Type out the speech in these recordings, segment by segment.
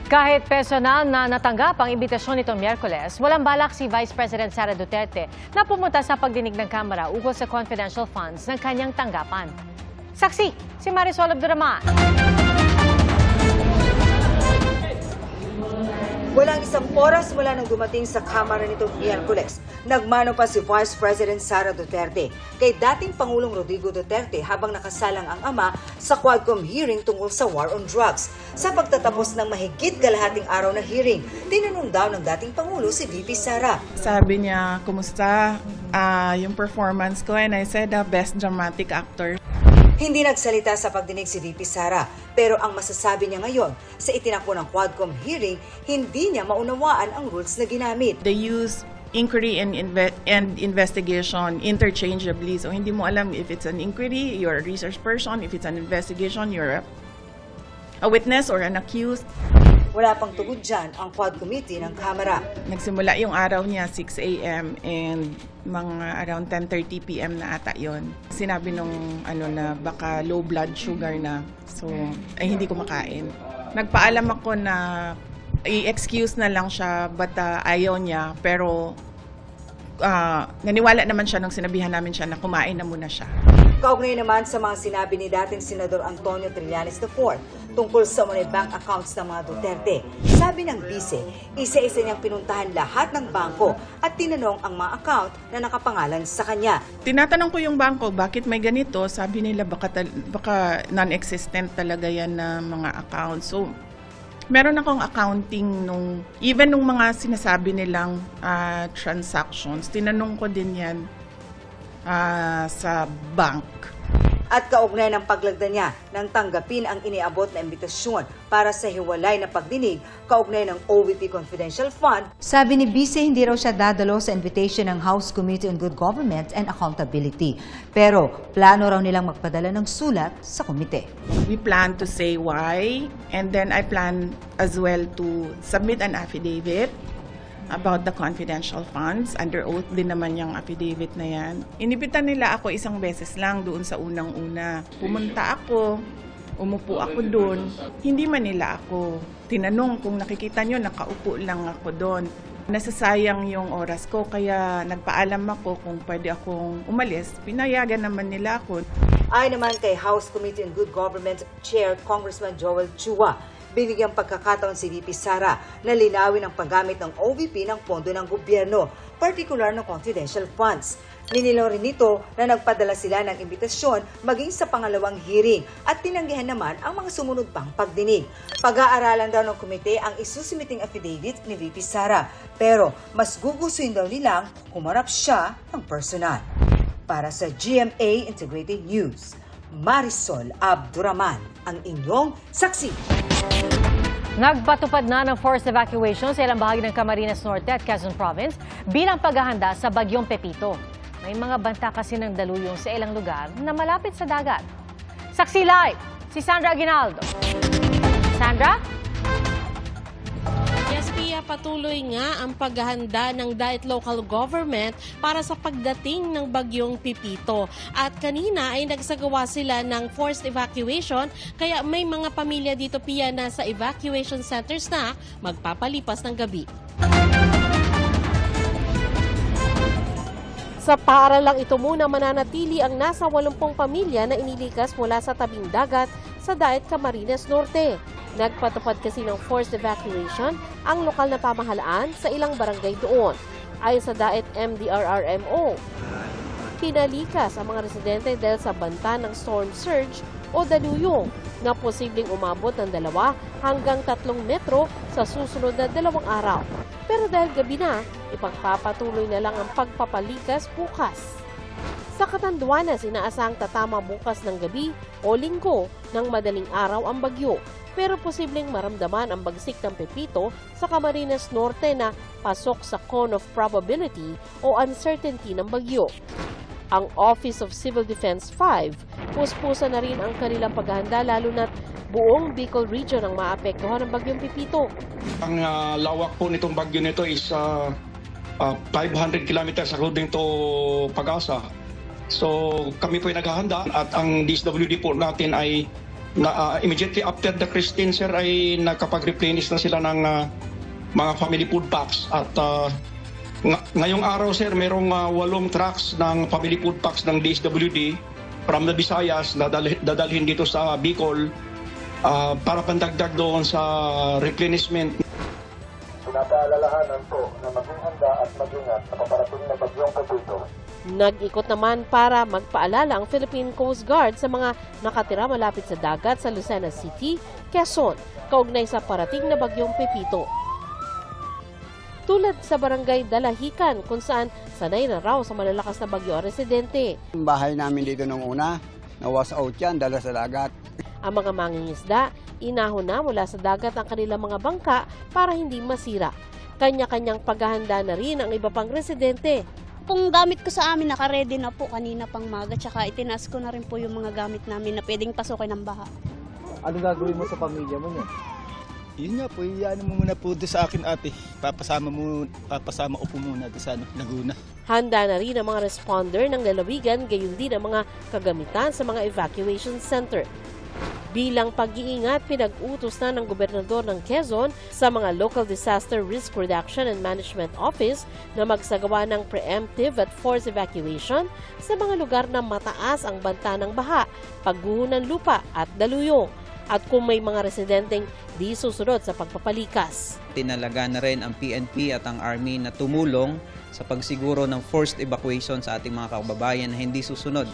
Kahit personal na natanggap ang imbitasyon nitong Miyerkules, walang balak si Vice President Sara Duterte na pumunta sa pagdinig ng Kamara ukol sa confidential funds ng kanyang tanggapan. Saksi, si Marisol Abduraman. Walang isang oras mula nang dumating sa Kamara nitong Miyerkules, nagmano pa si Vice President Sara Duterte kay dating Pangulong Rodrigo Duterte habang nakasalang ang ama sa Quadcom hearing tungkol sa war on drugs. Sa pagtatapos ng mahigit kalahating araw na hearing, tinanong daw ng dating Pangulo si VP Sara. Sabi niya, kumusta yung performance ko? And I said, best dramatic actor. Hindi nagsalita sa pagdinig si VP Sara, pero ang masasabi niya ngayon sa itinakbo ng Quadcom hearing, hindi niya maunawaan ang rules na ginamit. They use inquiry and investigation interchangeably. So hindi mo alam if it's an inquiry, you're a research person. If it's an investigation, you're a witness or an accused. Wala pang tugod dyan ang Quad Committee ng Kamara. Nagsimula yung araw niya 6 a.m. and mga around 10:30 p.m. na ata yon. Sinabi nung na baka low blood sugar na. So ay hindi ko makain. Nagpaalam ako na i-excuse na lang siya but ayaw niya, pero naniwala naman siya nung sinabihan namin siya na kumain na muna siya. Kaugnay naman sa mga sinabi ni dating Senador Antonio Trillanes IV tungkol sa money bank accounts ng mga Duterte. Sabi ng bise, isa-isa niyang pinuntahan lahat ng bangko at tinanong ang mga account na nakapangalan sa kanya. Tinatanong ko yung bangko, bakit may ganito? Sabi nila baka non-existent talaga yan na mga accounts. So, meron akong accounting even nung mga sinasabi nilang transactions, tinanong ko din yan sa bank. At kaugnay ng paglagda niya nang tanggapin ang iniabot na imbitasyon para sa hiwalay na pagdinig kaugnay ng OVP Confidential Fund. Sabi ni Vice, hindi raw siya dadalo sa invitation ng House Committee on Good Government and Accountability. Pero plano raw nilang magpadala ng sulat sa komite. We plan to say why, and then I plan as well to submit an affidavit about the confidential funds. Under oath din naman yung affidavit na yan. Inibitan nila ako isang beses lang doon sa unang-una. Pumunta ako, umupo ako doon. Hindi man nila ako tinanong. Kung nakikita nyo, nakaupo lang ako doon. Nasasayang yung oras ko, kaya nagpaalam ako kung pwede akong umalis. Pinayagan naman nila ako. Ayon naman kay House Committee on Good Government Chair Congressman Joel Chua, binigyang pagkakataon si VP Sara na linawin ang paggamit ng OVP ng pondo ng gobyerno, partikular ng confidential funds. Ninilaw rin nito na nagpadala sila ng imbitasyon maging sa pangalawang hearing at tinanggihan naman ang mga sumunod pang pagdinig. Pag-aaralan daw ng komite ang isusumiting affidavit ni VP Sara, pero mas gugustuhin daw nilang humarap siya ng personal. Para sa GMA Integrated News, Marisol Abduraman, ang inyong saksi. Nagpatupad na ng forced evacuation sa ilang bahagi ng Camarines Norte at Quezon Province bilang paghahanda sa bagyong Pepito. May mga banta kasi ng daluyong sa ilang lugar na malapit sa dagat. Saksi live, si Sandra Aguinaldo. Sandra? Yes, Pia, patuloy nga ang paghahanda ng Diet Local Government para sa pagdating ng bagyong Pepito. At kanina ay nagsagawa sila ng forced evacuation, kaya may mga pamilya dito, Pia, na sa evacuation centers na magpapalipas ng gabi. Sa paaralang ito muna mananatili ang nasa 80 pamilya na inilikas mula sa tabing dagat sa Daet Camarines Norte. Nagpatupad kasi ng forced evacuation ang lokal na pamahalaan sa ilang barangay doon. Ayon sa Daet MDRRMO, pinalikas ang mga residente dahil sa banta ng storm surge o daluyong na posibleng umabot ng 2 hanggang 3 metro sa susunod na 2 araw. Pero dahil gabi na, ipagpapatuloy na lang ang pagpapalikas bukas. Sa Catanduanes, inaasahang tatama bukas ng gabi o linggo ng madaling araw ang bagyo. Pero posibleng maramdaman ang bagsik ng Pepito sa Camarines Norte na pasok sa cone of probability o uncertainty ng bagyo. Ang Office of Civil Defense 5, puspusa na rin ang kanilang paghahanda lalo na't buong Bicol Region ang maapektuhan ng bagyong Pepito. Ang lawak po nitong bagyo nito is 500 kilometers according to Pag-asa. So kami po ay naghahanda at ang DSWD po natin ay immediately after the Christine, sir, ay nakapag-replenish na sila ng mga family food packs. At ngayong araw, sir, merong 8 trucks ng family food packs ng DSWD from the Visayas na dadalhin dito sa Bicol para pandagdag doon sa replenishment. Pinapaalalahanan po na maging handa at mag-ingat sa paparating na bagyong Pepito. Nag-ikot naman para magpaalala ang Philippine Coast Guard sa mga nakatira malapit sa dagat sa Lucena City, Quezon, kaugnay sa parating na bagyong Pepito. Tulad sa barangay Dalahican kung saan sanay na raw sa malalakas na bagyo ang residente. Ang bahay namin dito nung una, na-wash out yan, dala sa dagat. Ang mga mangingisda, inahon na mula sa dagat ang kanilang mga bangka para hindi masira. Kanya-kanyang paghahanda na rin ang iba pang residente. Kung gamit ko sa amin, naka-ready na po kanina pang maga, tsaka itinas ko na rin po yung mga gamit namin na pwedeng pasukin ng baha. Ano gagawin mo sa pamilya mo niya? Yun nga po, iyan mo muna po doon sa akin ate. Papasama ko po muna doon sa Laguna. Handa na rin ang mga responder ng lalawigan, gayon din ang mga kagamitan sa mga evacuation center. Bilang pag-iingat, pinag-utos na ng gobernador ng Quezon sa mga Local Disaster Risk Reduction and Management Office na magsagawa ng preemptive at forced evacuation sa mga lugar na mataas ang banta ng baha, pagguho ng lupa at daluyong. At kung may mga residenteng di susunod sa pagpapalikas. Tinalaga na rin ang PNP at ang Army na tumulong sa pagsiguro ng forced evacuation sa ating mga kababayan na hindi susunod.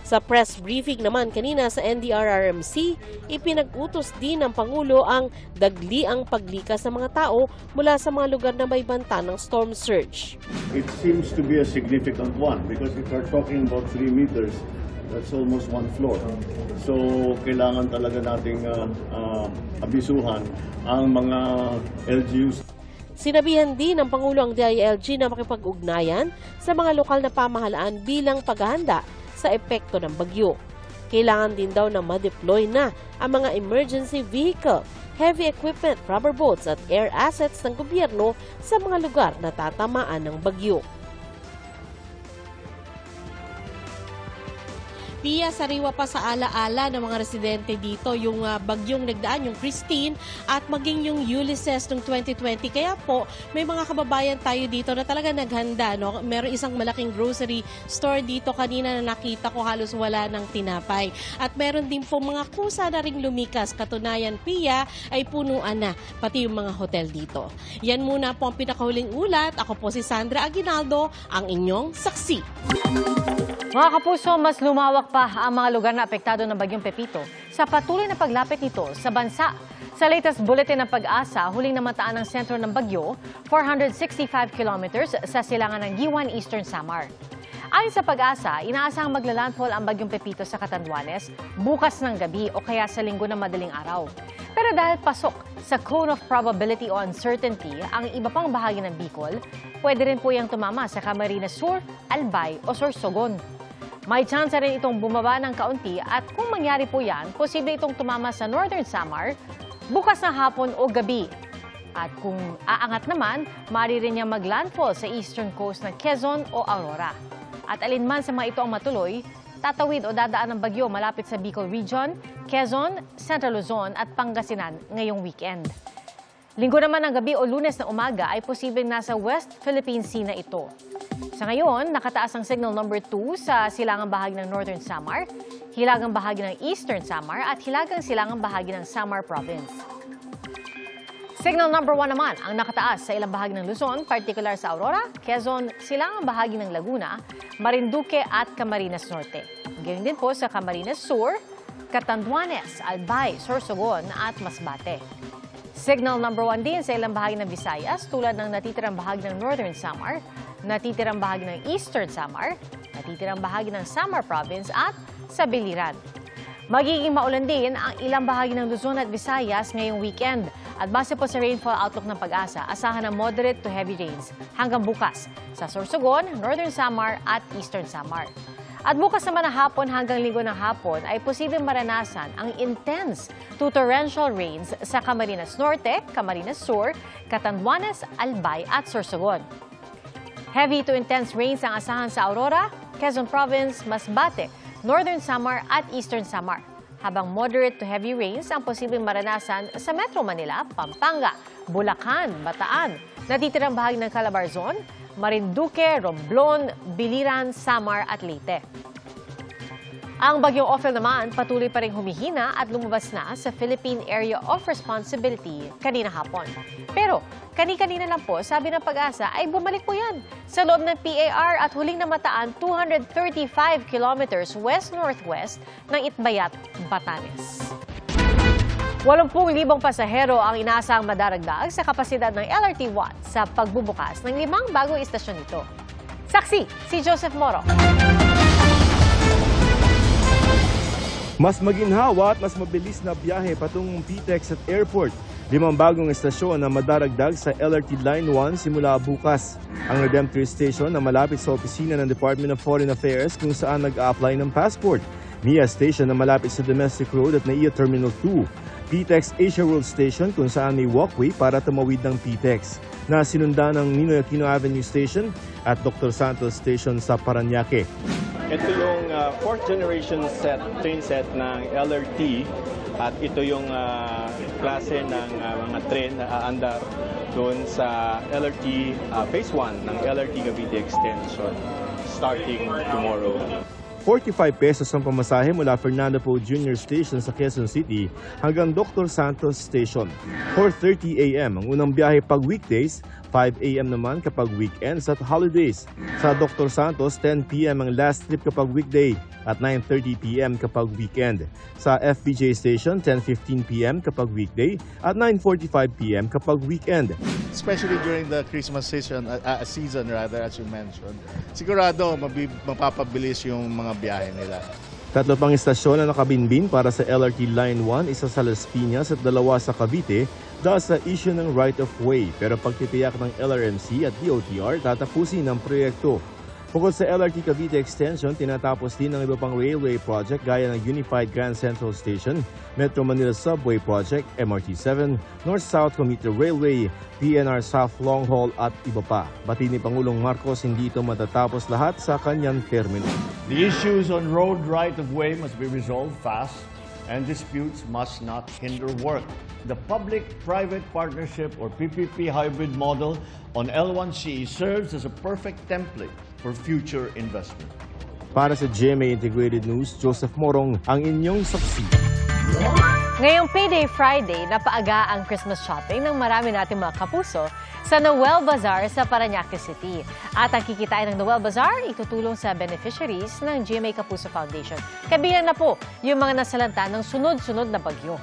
Sa press briefing naman kanina sa NDRRMC, ipinag-utos din ng Pangulo ang dagliang paglikas ng mga tao mula sa mga lugar na may banta ng storm surge. It seems to be a significant one because if we're talking about 3 meters, that's almost 1 floor. So, kailangan talaga nating abisuhan ang mga LGUs. Sinabihan din ng Pangulo ang DILG na makipag-ugnayan sa mga lokal na pamahalaan bilang paghahanda sa epekto ng bagyo. Kailangan din daw na ma-deploy na ang mga emergency vehicle, heavy equipment, rubber boats at air assets ng gobyerno sa mga lugar na tatamaan ng bagyo. Pia, sariwa pa sa alaala ng mga residente dito yung bagyong nagdaan, yung Christine at maging yung Ulysses ng 2020. Kaya po, may mga kababayan tayo dito na talaga naghanda. No? Meron isang malaking grocery store dito kanina na nakita ko halos wala ng tinapay. At meron din po mga kusa na ring lumikas. Katunayan, Pia, ay punuan na pati yung mga hotel dito. Yan muna po ang pinakahuling ulat. Ako po si Sandra Aguinaldo, ang inyong saksi. Mga kapuso, mas lumawak pa ang mga lugar na apektado ng bagyong Pepito sa patuloy na paglapit nito sa bansa. Sa latest bulletin ng Pag-asa, huling namataan ng sentro ng bagyo, 465 kilometers sa silangan ng Giwan, Eastern Samar. Ayon sa Pag-asa, inaasahang maglalandfall ang bagyong Pepito sa Catanduanes bukas ng gabi o kaya sa linggo ng madaling araw. Pero dahil pasok sa cone of probability o uncertainty ang iba pang bahagi ng Bicol, pwede rin po iyang tumama sa Camarines Sur, Albay o Sorsogon. May chance rin itong bumaba ng kaunti at kung mangyari po yan, posible itong tumama sa Northern Samar bukas ng hapon o gabi. At kung aangat naman, maaari rin niya maglandfall sa eastern coast ng Quezon o Aurora. At alinman sa mga ito ang matuloy, tatawid o dadaan ng bagyo malapit sa Bicol Region, Quezon, Central Luzon at Pangasinan ngayong weekend. Linggo naman ng gabi o Lunes na umaga ay posibleng nasa West Philippine Sea na ito. Sa ngayon, nakataas ang signal number 2 sa silangang bahagi ng Northern Samar, hilagang bahagi ng Eastern Samar at hilagang silangang bahagi ng Samar Province. Signal number 1 naman ang nakataas sa ilang bahagi ng Luzon, particular sa Aurora, Quezon, silangang bahagi ng Laguna, Marinduque at Camarines Norte. Gayun din po sa Camarines Sur, Catanduanes, Albay, Sorsogon at Masbate. Signal number 1 din sa ilang bahagi ng Visayas tulad ng natitirang bahagi ng Northern Samar, natitirang bahagi ng Eastern Samar, natitirang bahagi ng Samar Province at sa Biliran. Magiging maulan din ang ilang bahagi ng Luzon at Visayas ngayong weekend. At base po sa rainfall outlook ng Pag-asa, asahan ng moderate to heavy rains hanggang bukas sa Sorsogon, Northern Samar at Eastern Samar. At bukas naman na hapon hanggang linggo ng hapon ay posibleng maranasan ang intense to torrential rains sa Camarines Norte, Camarines Sur, Catanduanes, Albay at Sorsogon. Heavy to intense rains ang asahan sa Aurora, Quezon Province, Masbate, Northern Samar at Eastern Samar. habang moderate to heavy rains ang posibleng maranasan sa Metro Manila, Pampanga, Bulacan, Bataan, natitirang bahagi ng Calabarzon, Marinduque, Romblon, Biliran, Samar at Leyte. Ang bagyong Ophel naman patuloy pa rin humihina at lumabas na sa Philippine Area of Responsibility kanina hapon. Pero kani-kanina lang po, sabi ng Pag-asa ay bumalik po yan sa loob ng PAR at huling namataan 235 kilometers west-northwest ng Itbayat, Batanes. 80,000 pasahero ang inaasang madaragdag sa kapasidad ng LRT-1 sa pagbubukas ng 5 bagong istasyon nito. Saksi, si Joseph Moro. Mas maginhawa at mas mabilis na biyahe patungong PTEX at airport. 5 bagong estasyon na madaragdag sa LRT Line 1 simula bukas. Ang Redemptor Station na malapit sa opisina ng Department of Foreign Affairs kung saan nag-a-apply ng passport. MIA Station na malapit sa Domestic Road at NAIA Terminal 2. PTEX Asia World Station kung saan may walkway para tumawid ng PTEX. Na sinundan ng Ninoy Aquino Avenue Station at Dr. Santos Station sa Parañaque. Ito yung 4th generation train set ng LRT at ito yung klase ng mga train na aandar doon sa LRT Phase 1 ng LRT Cavite Extension starting tomorrow. 45 pesos ang pamasahe mula Fernando Poe Jr. Station sa Quezon City hanggang Dr. Santos Station. 4:30 a.m. ang unang biyahe pag weekdays, 5 a.m. naman kapag weekends at holidays. Sa Dr. Santos, 10 p.m. ang last trip kapag weekday at 9:30 p.m. kapag weekend. Sa FBJ Station, 10:15 p.m. kapag weekday at 9:45 p.m. kapag weekend. Especially during the Christmas season, as you mentioned, sigurado mapapabilis yung mga biyahe nila. 3 pang istasyon na nakabinbin para sa LRT Line 1, isa sa Las Piñas at 2 sa Cavite dahil sa issue ng right-of-way. Pero pagtitiyak ng LRMC at DOTR, tatapusin ang proyekto. Bukod sa LRT Cavite Extension, tinatapos din ng iba pang railway project gaya ng Unified Grand Central Station, Metro Manila Subway Project, MRT-7, North-South Commuter Railway, PNR South Long Haul at iba pa. Bati ni Pangulong Marcos, hindi ito matatapos lahat sa kanyang termino. The issues on road right-of-way must be resolved fast and disputes must not hinder work. The public-private partnership or PPP hybrid model on L1C serves as a perfect template for future investment. Para sa GMA Integrated News, Joseph Morong, ang inyong saksi. Ngayong Payday Friday, napaaga ang Christmas shopping ng marami nating mga kapuso sa Noel Bazaar sa Parañaque City. At ang kikitain ng Noel Bazaar itutulong sa beneficiaries ng GMA Kapuso Foundation. Kabilang na po yung mga nasalanta ng sunod-sunod na bagyo.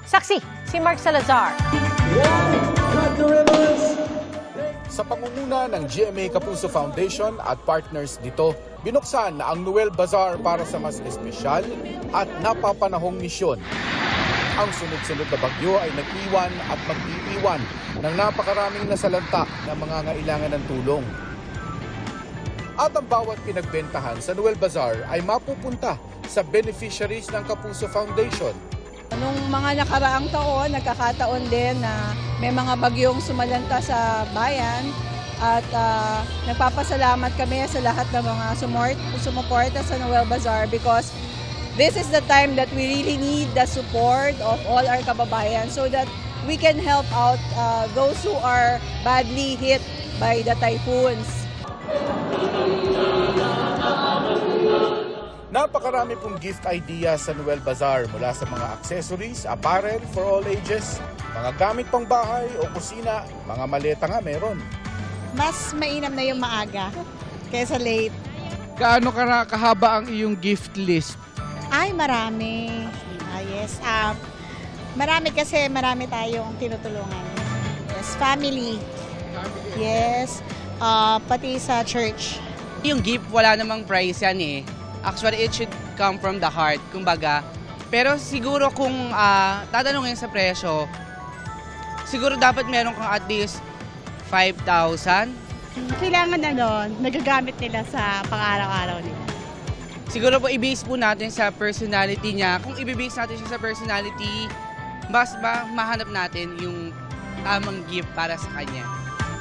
Saksi, si Mark Salazar. Sa pangunguna ng GMA Kapuso Foundation at partners dito, binuksan na ang Noel Bazaar para sa mas espesyal at napapanahong misyon. Ang sunod-sunod na bagyo ay nag-iwan at mag-iiwan ng napakaraming nasalanta na mga ngailangan ng tulong. At ang bawat pinagbentahan sa Noel Bazaar ay mapupunta sa beneficiaries ng Kapuso Foundation. Nung mga nakaraang taon, nagkakataon din na may mga bagyong sumalanta sa bayan at nagpapasalamat kami sa lahat ng mga sumuporta sa Noel Bazaar because this is the time that we really need the support of all our kababayan so that we can help out those who are badly hit by the typhoons. Napakarami pong gift ideas sa Noel Bazaar mula sa mga accessories, apparel for all ages, mga gamit pang bahay o kusina, mga maleta nga meron. Mas mainam na yung maaga kaysa late. Gaano kahaba ang iyong gift list? Ay, marami. Yes. Marami kasi marami tayong tinutulungan. Yes, family. Yes. Pati sa church. Yung gift, wala namang price yan eh. Actually, it should come from the heart, kumbaga. Pero siguro kung tatanungin sa presyo, siguro dapat meron kang at least 5,000. Kailangan nagagamit nila sa pang-araw-araw nila. Siguro po i-base po natin sa personality niya. Kung i-base natin siya sa personality, mas mahanap natin yung tamang gift para sa kanya.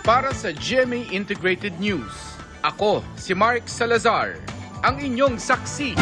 Para sa GMA Integrated News, ako si Mark Salazar, ang inyong saksi.